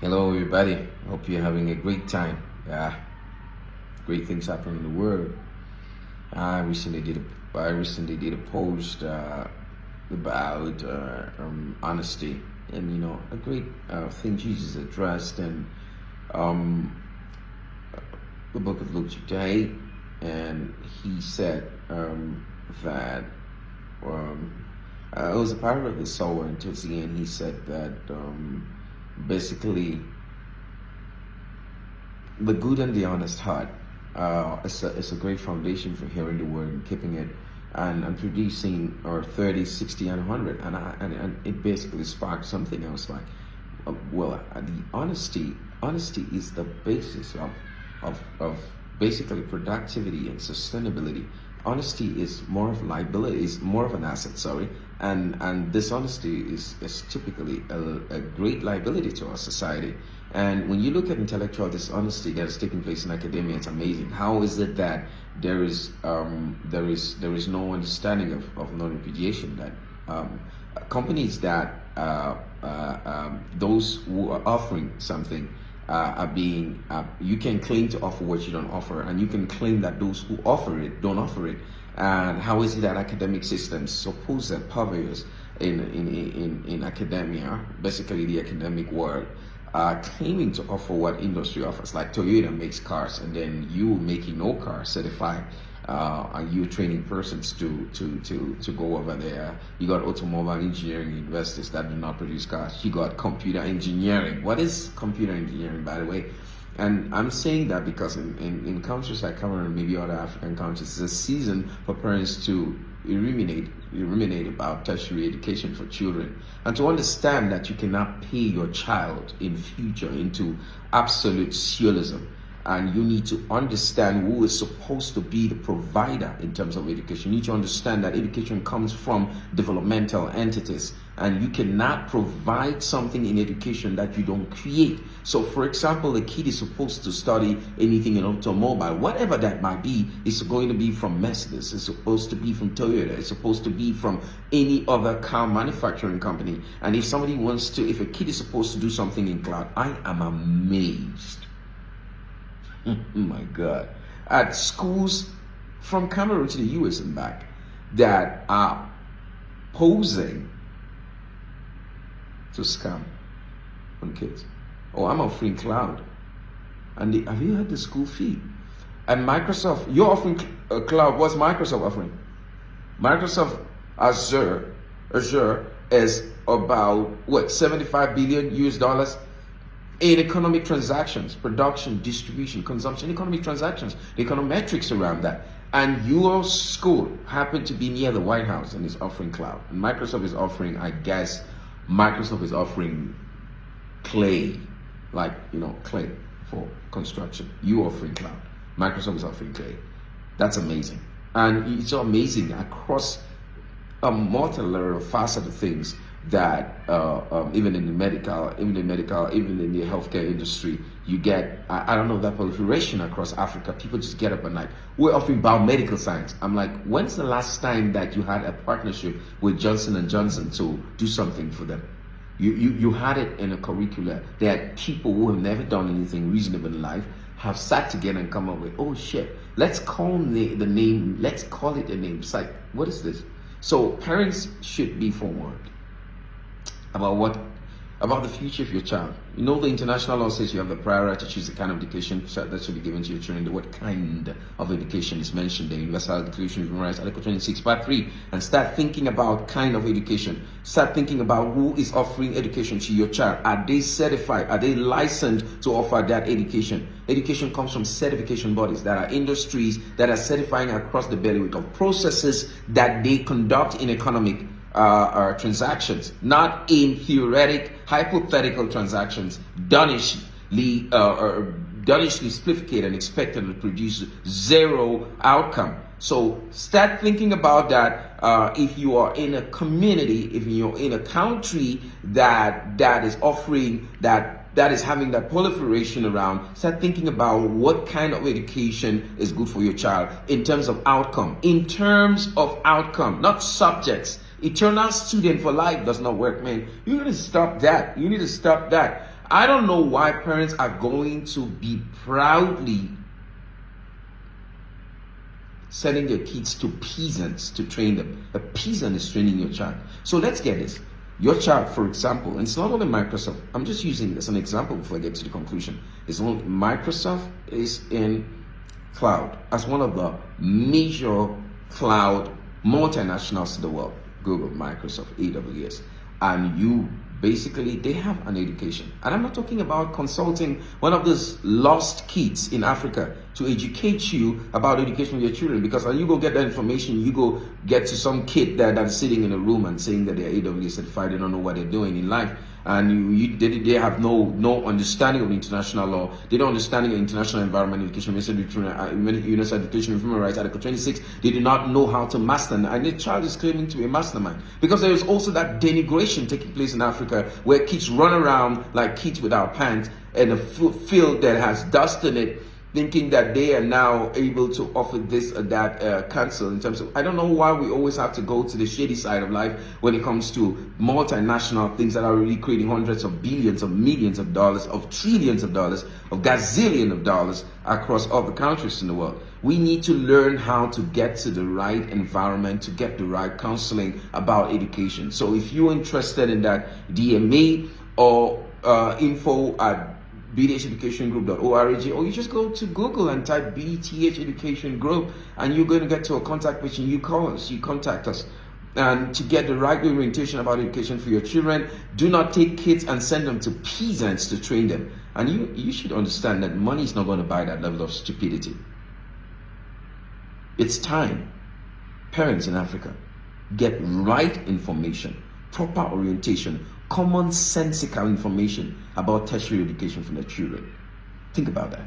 Hello, everybody. Hope you're having a great time. Yeah, great things happen in the world. I recently did a post about honesty, and a great thing Jesus addressed in um, the book of Luke chapter 8, and he said that um, it was a part of the sower, and towards the end he said that basically the good and the honest heart is a great foundation for hearing the word and keeping it and producing or 30, 60, and 100. And it basically sparked something else like, the honesty is the basis of basically productivity and sustainability. Honesty is more of liability, is more of an asset, sorry, and dishonesty is typically a great liability to our society. And when you look at intellectual dishonesty that is taking place in academia, it's amazing. How is it that there is no understanding of non-repudiation, that companies that those who are offering something are being you can claim to offer what you don't offer, and you can claim that those who offer it don't offer it. And how is it that academic systems, supposed purveyors in academia, basically the academic world, are claiming to offer what industry offers? Like Toyota makes cars, and then you making no car certified, and you training persons to go over there. You got automobile engineering universities that do not produce cars. You got computer engineering. What is computer engineering, by the way? And I'm saying that because in countries like Cameroon, maybe other African countries, it's a season for parents to ruminate about tertiary education for children, and to understand that you cannot pay your child in future into absolute socialism. And you need to understand who is supposed to be the provider in terms of education. You need to understand that education comes from developmental entities, and you cannot provide something in education that you don't create. So, for example, a kid is supposed to study anything in automobile, whatever that might be. It's going to be from Mercedes, it's supposed to be from Toyota, it's supposed to be from any other car manufacturing company. And if a kid is supposed to do something in cloud, I am amazed. Oh my God. At schools from Cameroon to the US and back that are posing to scam on kids. Oh, I'm offering cloud. And have you heard the school fee? And Microsoft, you're offering cloud. What's Microsoft offering? Microsoft Azure is about what, 75 billion US dollars in economic transactions, production, distribution, consumption, economic transactions, the econometrics around that. And your school happened to be near the White House and is offering cloud. And Microsoft is offering, clay, clay for construction. You offering cloud. Microsoft is offering clay. That's amazing. And it's so amazing across a multi-layer of facet of things that even in the healthcare industry, you get, I don't know, that proliferation across Africa. People just get up at night. We're offering biomedical science. I'm like, when's the last time that you had a partnership with Johnson and Johnson to do something for them? You had it in a curricula that people who have never done anything reasonable in life have sat together and come up with, oh shit, let's call it a name. It's like, what is this? So parents should be forewarned about the future of your child. You know, the international law says you have the prior right to choose the kind of education that should be given to your children. What kind of education is mentioned in the Universal Declaration of Human Rights, Article 26, Part 3, and start thinking about kind of education. Start thinking about who is offering education to your child. Are they certified? Are they licensed to offer that education? Education comes from certification bodies that are industries that are certifying across the bailiwick of processes that they conduct in economic transactions, not in theoretic, hypothetical transactions, dunnishly simplified and expected to produce zero outcome. So start thinking about that. If you are in a community, if you're in a country that is offering that is having that proliferation around, start thinking about what kind of education is good for your child in terms of outcome. In terms of outcome, not subjects. Eternal student for life does not work, man. You need to stop that. I don't know why parents are going to be proudly sending their kids to peasants to train them. A peasant is training your child. So let's get this. Your child, for example, and it's not only Microsoft, I'm just using this as an example before I get to the conclusion. It's only Microsoft is in cloud as one of the major cloud multinationals in the world. Google, Microsoft, AWS. And you basically, they have an education. And I'm not talking about consulting one of those lost kids in Africa to educate you about education of your children, because when you go get that information, you go get to some kid that's sitting in a room and saying that they're AWS certified, they don't know what they're doing in life. And they have no understanding of international law. They don't understanding of international environment education, universal education, and human rights, Article 26. They do not know how to master, and the child is claiming to be a mastermind. Because there is also that denigration taking place in Africa, where kids run around like kids without pants in a field that has dust in it, thinking that they are now able to offer this or that counsel in terms of, I don't know why we always have to go to the shady side of life when it comes to multinational things that are really creating hundreds of billions of millions of dollars, of trillions of dollars, of gazillion of dollars across all the countries in the world. We need to learn how to get to the right environment, to get the right counseling about education. So if you're interested in that, DMA or info at btheducationgroup.org, or you just go to Google and type BTH Education Group, and you're going to get to a contact page, and you call us, you contact us. And to get the right orientation about education for your children, do not take kids and send them to peasants to train them. And you should understand that money is not going to buy that level of stupidity. It's time. Parents in Africa, get right information, proper orientation, commonsensical information about tertiary education for their children. Think about that.